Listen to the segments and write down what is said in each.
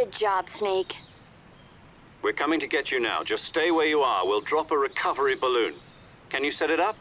Good job, Snake. We're coming to get you now. Just stay where you are. We'll drop a recovery balloon. Can you set it up?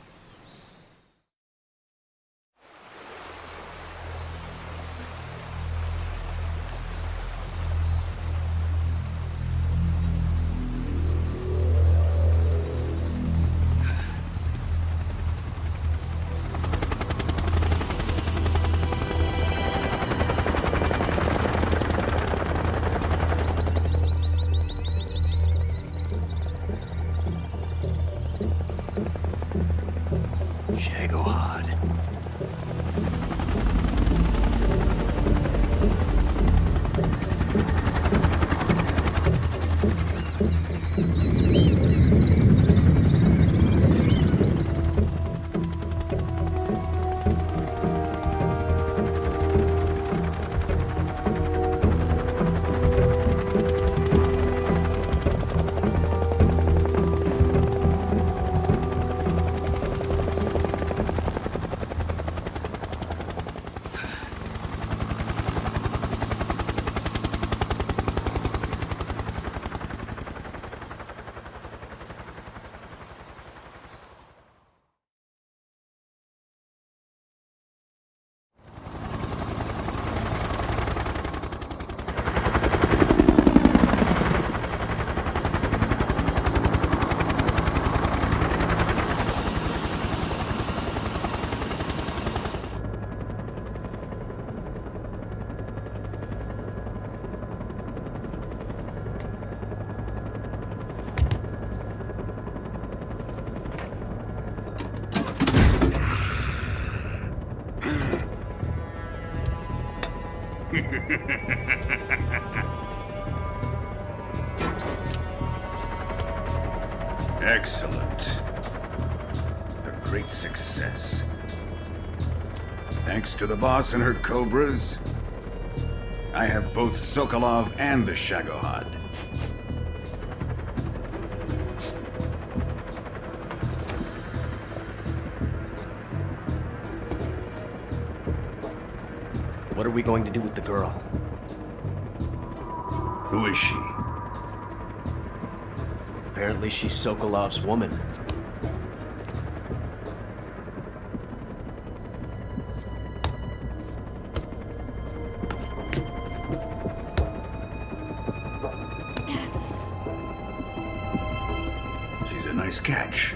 Excellent. A great success. Thanks to the boss and her cobras, I have both Sokolov and the Shagohod. What are we going to do with the girl? Who is she? Apparently she's Sokolov's woman. She's a nice catch.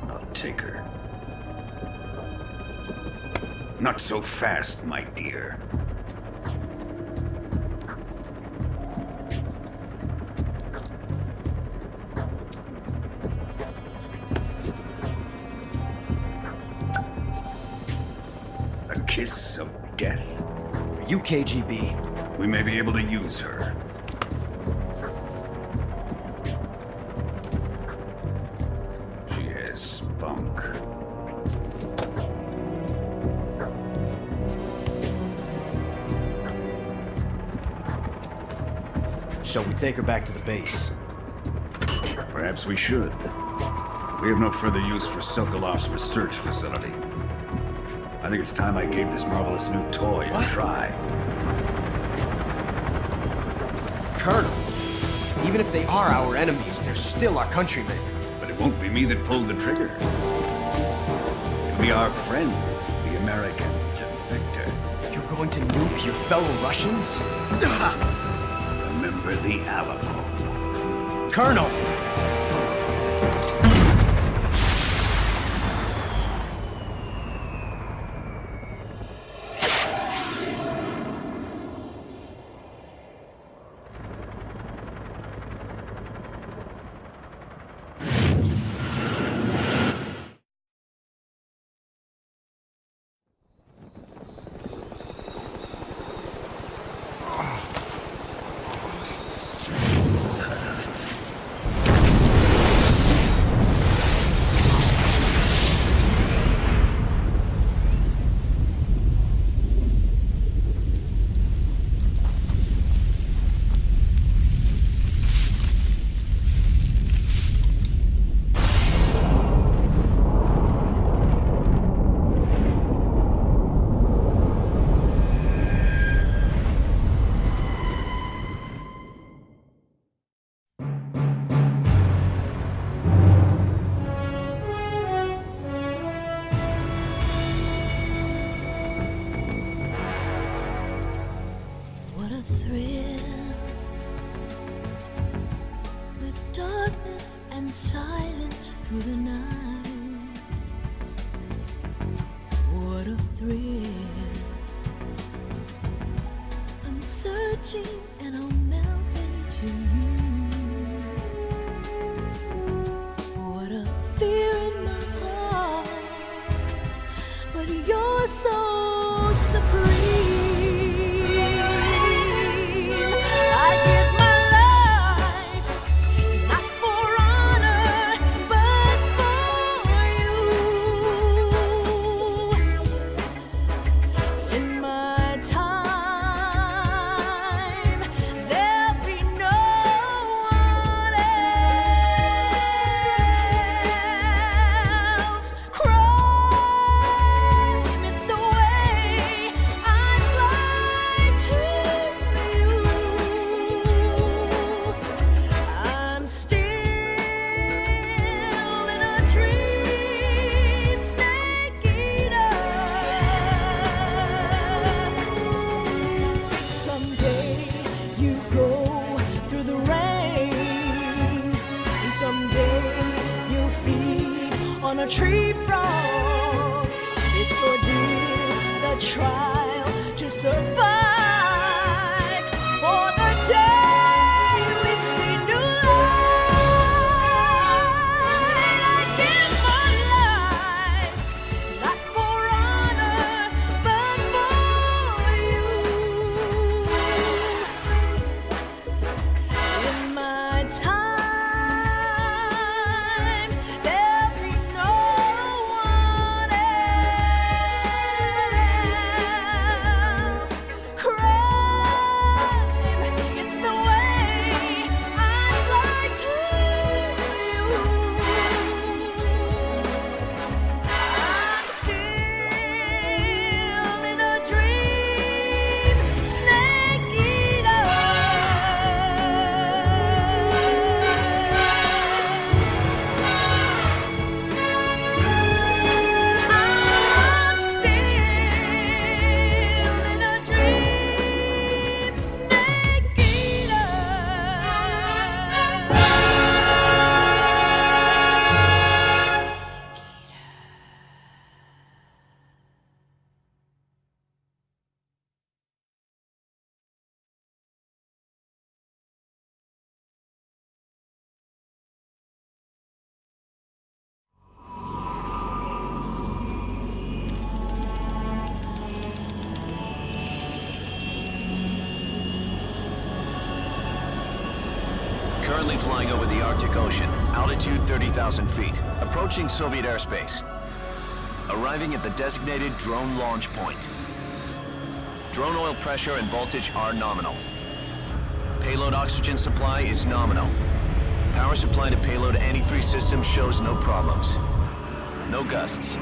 I'll take her. Not so fast, my dear. A kiss of death? Are you KGB? We may be able to use her. She has spunk. Shall we take her back to the base? Perhaps we should. We have no further use for Sokolov's research facility. I think it's time I gave this marvelous new toy a try. Colonel, even if they are our enemies, they're still our countrymen. But it won't be me that pulled the trigger. It'll be our friend, the American defector. You're going to nuke your fellow Russians? Remember the Alamo. Colonel! a thrill, with darkness and silence through the night. What a thrill. I'm searching and I'll melt into you. What a fear in my heart, but you're so supreme. I give my life, not for honor, but for you. In my time, there'll be no one else. Crime, it's the way I fly to you. I'm still in a dream, snake eater. Someday you go through the rain, and someday you'll feed on a tree frog. It's ordeal, the trial to survive. For the day we see new light, I give my life, not for honor, but for you. In my time, there'll be no one else. Crime, it's the way I fly to you. I'm still in a dream, snake eater. I'm still in a dream, snake eater. Currently flying over the Arctic Ocean, altitude 30,000 feet, approaching Soviet airspace. Arriving at the designated drone launch point. Drone oil pressure and voltage are nominal. Payload oxygen supply is nominal. Power supply to payload antifreeze system shows no problems. No gusts.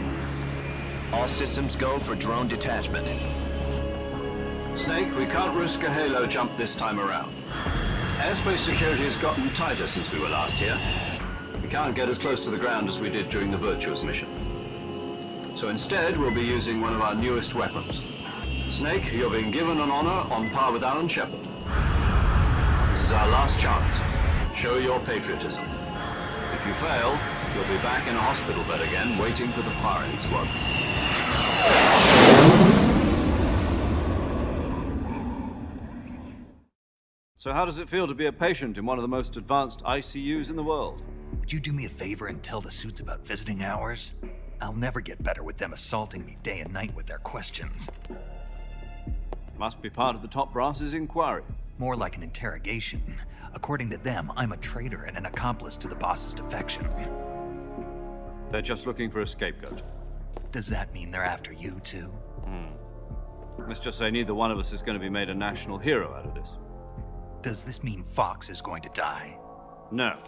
All systems go for drone detachment. Snake, we can't risk a halo jump this time around. Airspace security has gotten tighter since we were last here. We can't get as close to the ground as we did during the Virtuous mission. So instead, we'll be using one of our newest weapons. Snake, you're being given an honor on par with Alan Shepard. This is our last chance. Show your patriotism. If you fail, you'll be back in a hospital bed again, waiting for the firing squad. So how does it feel to be a patient in one of the most advanced ICUs in the world? Would you do me a favor and tell the suits about visiting hours? I'll never get better with them assaulting me day and night with their questions. Must be part of the top brass's inquiry. More like an interrogation. According to them, I'm a traitor and an accomplice to the boss's defection. They're just looking for a scapegoat. Does that mean they're after you too? Let's just say neither one of us is going to be made a national hero out of this. Does this mean Fox is going to die? No.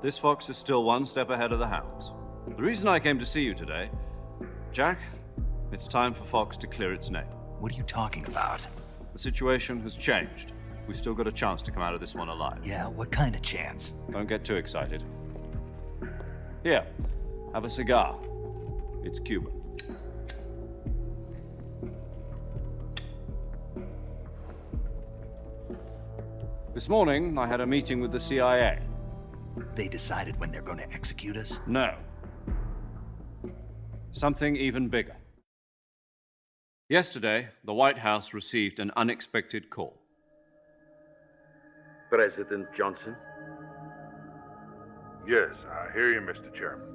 This fox is still one step ahead of the hounds. The reason I came to see you today, Jack, it's time for Fox to clear its name. What are you talking about? The situation has changed. We've still got a chance to come out of this one alive. Yeah, what kind of chance? Don't get too excited. Here, have a cigar. It's Cuban. This morning, I had a meeting with the CIA. They decided when they're going to execute us? No. Something even bigger. Yesterday, the White House received an unexpected call. President Johnson? Yes, I hear you, Mr. Chairman.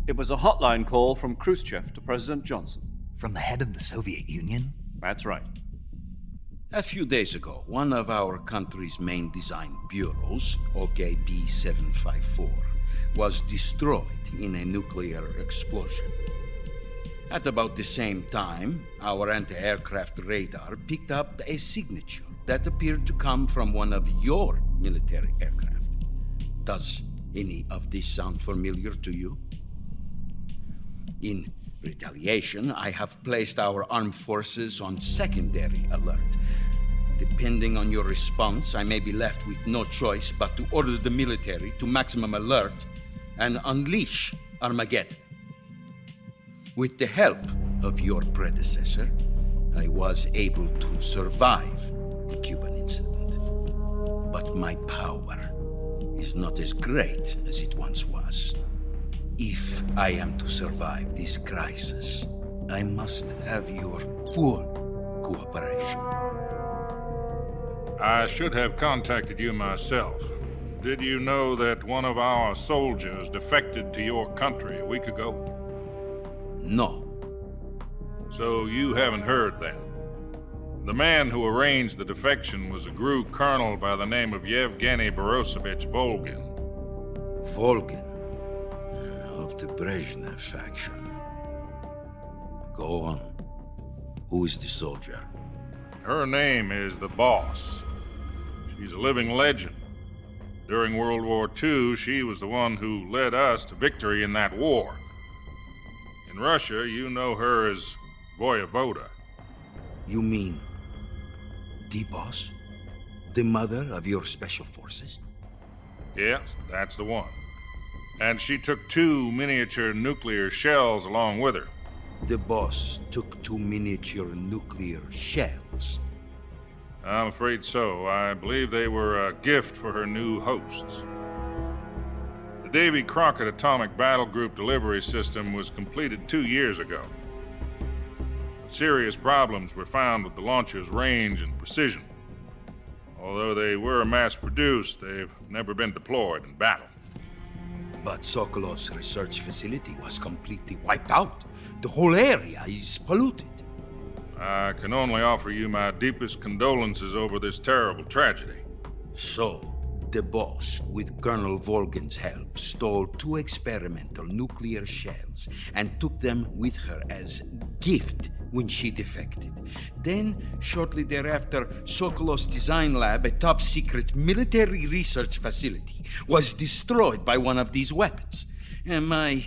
It was a hotline call from Khrushchev to President Johnson. From the head of the Soviet Union? That's right. A few days ago, one of our country's main design bureaus, OKB 754, was destroyed in a nuclear explosion. At about the same time, our anti-aircraft radar picked up a signature that appeared to come from one of your military aircraft. Does any of this sound familiar to you? In retaliation, I have placed our armed forces on secondary alert. Depending on your response, I may be left with no choice but to order the military to maximum alert and unleash Armageddon. With the help of your predecessor, I was able to survive the Cuban incident. But my power is not as great as it once was. If I am to survive this crisis, I must have your full cooperation. I should have contacted you myself. Did you know that one of our soldiers defected to your country a week ago? No. So you haven't heard then. The man who arranged the defection was a GRU colonel by the name of Yevgeny Borisovich Volgin. Volgin, of the Brezhnev faction. Go on. Who is the soldier? Her name is the Boss. She's a living legend. During World War II, she was the one who led us to victory in that war. In Russia, you know her as Voyevoda. You mean the boss? The mother of your special forces? Yes, that's the one. And she took 2 miniature nuclear shells along with her. The boss took 2 miniature nuclear shells. I'm afraid so. I believe they were a gift for her new hosts. The Davy Crockett Atomic Battle Group delivery system was completed 2 years ago. Serious problems were found with the launcher's range and precision. Although they were mass-produced, they've never been deployed in battle. But Sokolov's research facility was completely wiped out. The whole area is polluted. I can only offer you my deepest condolences over this terrible tragedy. So, the boss, with Colonel Volgin's help, stole 2 experimental nuclear shells and took them with her as gift when she defected. Then, shortly thereafter, Sokolov's design lab, a top-secret military research facility, was destroyed by one of these weapons. Am I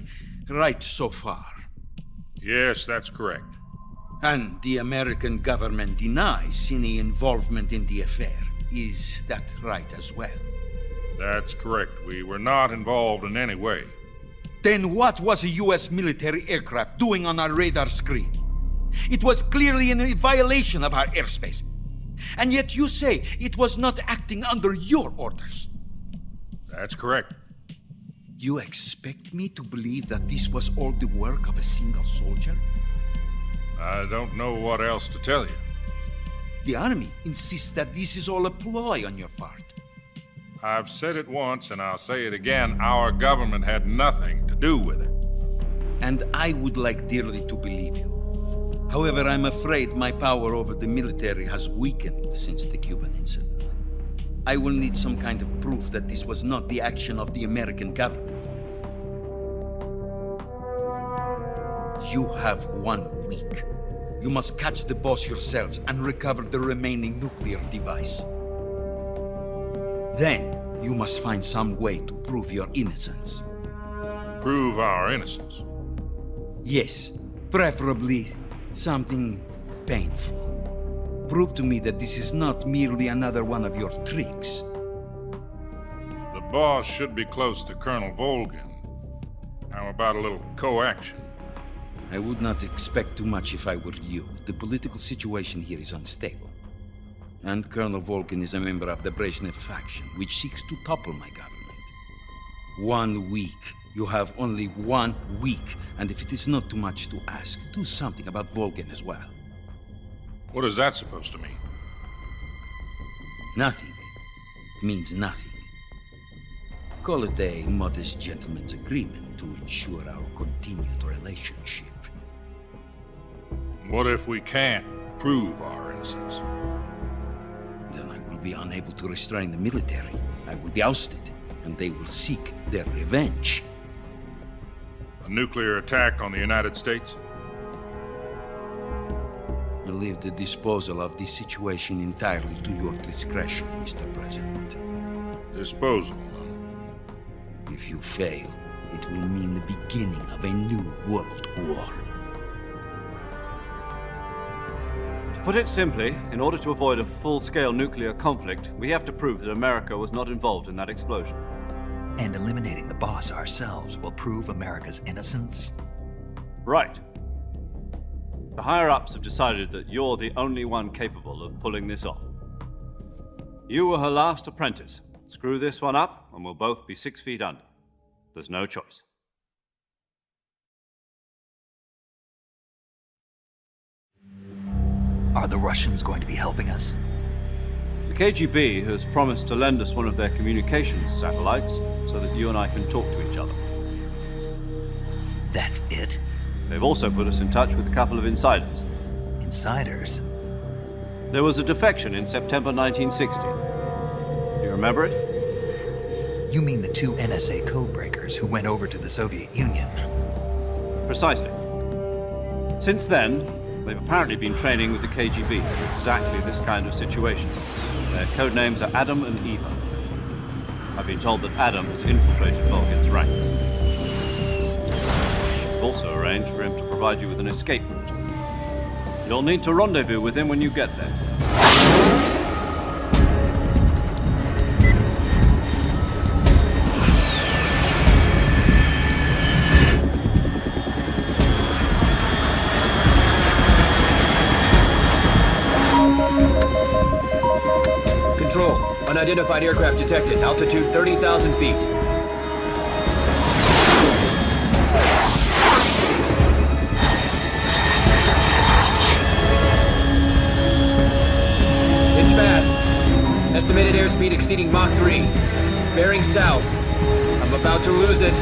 right so far? Yes, that's correct. And the American government denies any involvement in the affair. Is that right as well? That's correct. We were not involved in any way. Then what was a U.S. military aircraft doing on our radar screen? It was clearly in violation of our airspace. And yet you say it was not acting under your orders. That's correct. You expect me to believe that this was all the work of a single soldier? I don't know what else to tell you. The army insists that this is all a ploy on your part. I've said it once and I'll say it again. Our government had nothing to do with it. And I would like dearly to believe you. However, I'm afraid my power over the military has weakened since the Cuban incident. I will need some kind of proof that this was not the action of the American government. You have 1 week. You must catch the boss yourselves and recover the remaining nuclear device. Then, you must find some way to prove your innocence. Prove our innocence? Yes, preferably something painful. Prove to me that this is not merely another one of your tricks. The boss should be close to Colonel Volgin. How about a little coaction? I would not expect too much if I were you. The political situation here is unstable. And Colonel Volkin is a member of the Brezhnev faction, which seeks to topple my government. 1 week. You have only 1 week, and if it is not too much to ask, do something about Volkin as well. What is that supposed to mean? Nothing. It means nothing. Call it a modest gentleman's agreement to ensure our continued relationship. What if we can't prove our innocence? Then I will be unable to restrain the military. I will be ousted, and they will seek their revenge. A nuclear attack on the United States? I leave the disposal of this situation entirely to your discretion, Mr. President. Disposal, If you fail, it will mean the beginning of a new world war. To put it simply, in order to avoid a full-scale nuclear conflict, we have to prove that America was not involved in that explosion. And eliminating the boss ourselves will prove America's innocence? Right. The higher-ups have decided that you're the only one capable of pulling this off. You were her last apprentice. Screw this one up, and we'll both be 6 feet under. There's no choice. Are the Russians going to be helping us? The KGB has promised to lend us one of their communications satellites so that you and I can talk to each other. That's it? They've also put us in touch with a couple of insiders. Insiders? There was a defection in September 1960. Do you remember it? You mean the 2 NSA codebreakers who went over to the Soviet Union? Precisely. Since then, they've apparently been training with the KGB for exactly this kind of situation. Their code names are Adam and Eva. I've been told that Adam has infiltrated Volkin's ranks. We've also arranged for him to provide you with an escape route. You'll need to rendezvous with him when you get there. Control. Unidentified aircraft detected. Altitude 30,000 feet. It's fast. Estimated airspeed exceeding Mach 3. Bearing south. I'm about to lose it.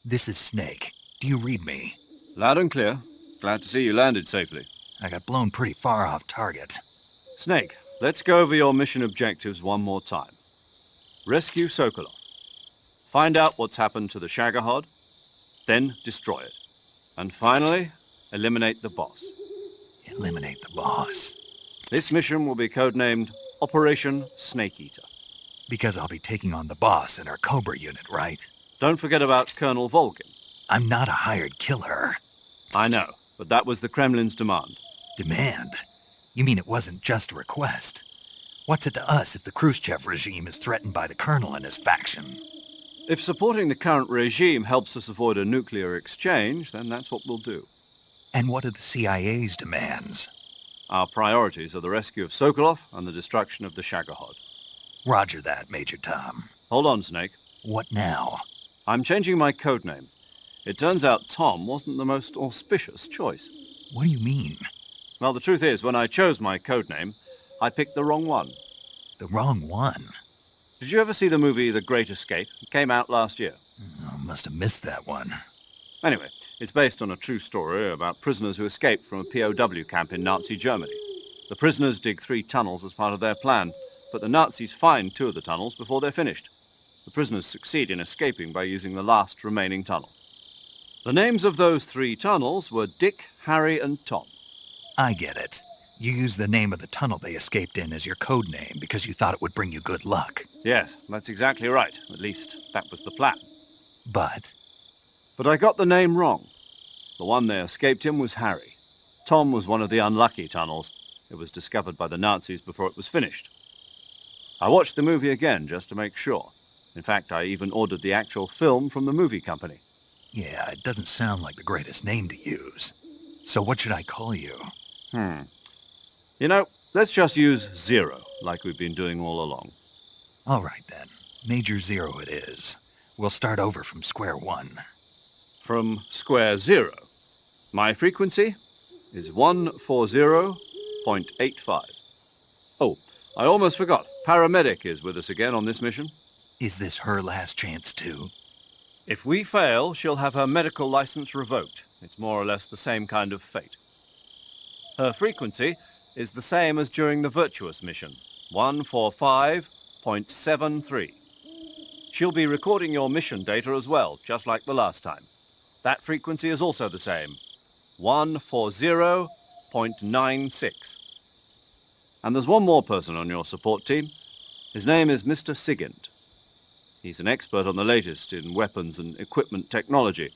This is Snake. Do you read me? Loud and clear. Glad to see you landed safely. I got blown pretty far off target. Snake, let's go over your mission objectives one more time. Rescue Sokolov. Find out what's happened to the Shagohod, then destroy it. And finally, eliminate the boss. Eliminate the boss. This mission will be codenamed Operation Snake Eater. Because I'll be taking on the boss in our Cobra unit, right? Don't forget about Colonel Volkin. I'm not a hired killer. I know, but that was the Kremlin's demand. Demand? You mean it wasn't just a request? What's it to us if the Khrushchev regime is threatened by the Colonel and his faction? If supporting the current regime helps us avoid a nuclear exchange, then that's what we'll do. And what are the CIA's demands? Our priorities are the rescue of Sokolov and the destruction of the Shagohod. Roger that, Major Tom. Hold on, Snake. What now? I'm changing my codename. It turns out Tom wasn't the most auspicious choice. What do you mean? Well, the truth is, when I chose my codename, I picked the wrong one. The wrong one? Did you ever see the movie The Great Escape? It came out last year. Oh, must have missed that one. Anyway, it's based on a true story about prisoners who escaped from a POW camp in Nazi Germany. The prisoners dig 3 tunnels as part of their plan, but the Nazis find 2 of the tunnels before they're finished. The prisoners succeed in escaping by using the last remaining tunnel. The names of those 3 tunnels were Dick, Harry, and Tom. I get it. You used the name of the tunnel they escaped in as your code name because you thought it would bring you good luck. Yes, that's exactly right. At least, that was the plan. But I got the name wrong. The one they escaped in was Harry. Tom was one of the unlucky tunnels. It was discovered by the Nazis before it was finished. I watched the movie again just to make sure. In fact, I even ordered the actual film from the movie company. yeah, it doesn't sound like the greatest name to use. So what should I call you? You know, let's just use Zero, like we've been doing all along. All right, then. Major Zero it is. We'll start over from square one. From square zero. My frequency is 140.85. Oh, I almost forgot. Paramedic is with us again on this mission. Is this her last chance, too? If we fail, she'll have her medical license revoked. It's more or less the same kind of fate. Her frequency is the same as during the Virtuous mission, 145.73. She'll be recording your mission data as well, just like the last time. That frequency is also the same, 140.96. And there's one more person on your support team. His name is Mr. Sigint. He's an expert on the latest in weapons and equipment technology.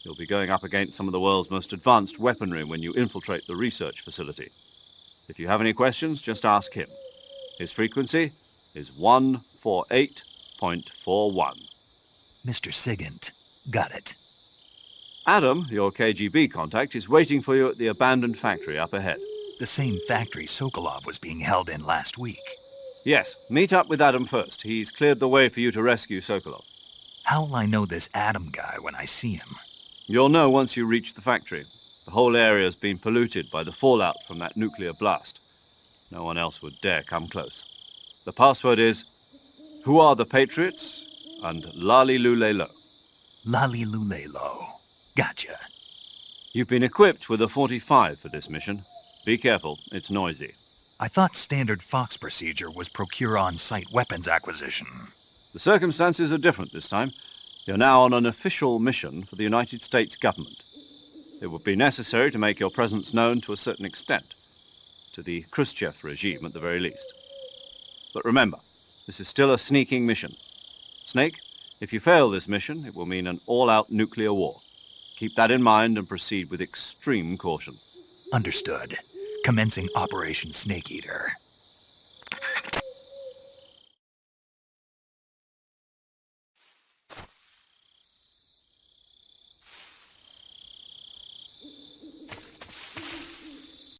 You'll be going up against some of the world's most advanced weaponry when you infiltrate the research facility. If you have any questions, just ask him. His frequency is 148.41. Mr. Sigint. Got it. Adam, your KGB contact, is waiting for you at the abandoned factory up ahead. The same factory Sokolov was being held in last week. Yes, meet up with Adam first. He's cleared the way for you to rescue Sokolov. How'll I know this Adam guy when I see him? You'll know once you reach the factory. The whole area's been polluted by the fallout from that nuclear blast. No one else would dare come close. The password is, "Who are the Patriots?" and Lali Lulelo. Lali Lulelo. Gotcha. You've been equipped with a 45 for this mission. Be careful, it's noisy. I thought standard Fox procedure was procure on-site weapons acquisition. The circumstances are different this time. You're now on an official mission for the United States government. It would be necessary to make your presence known to a certain extent, to the Khrushchev regime at the very least. But remember, this is still a sneaking mission. Snake, if you fail this mission, it will mean an all-out nuclear war. Keep that in mind and proceed with extreme caution. Understood. Commencing Operation Snake Eater.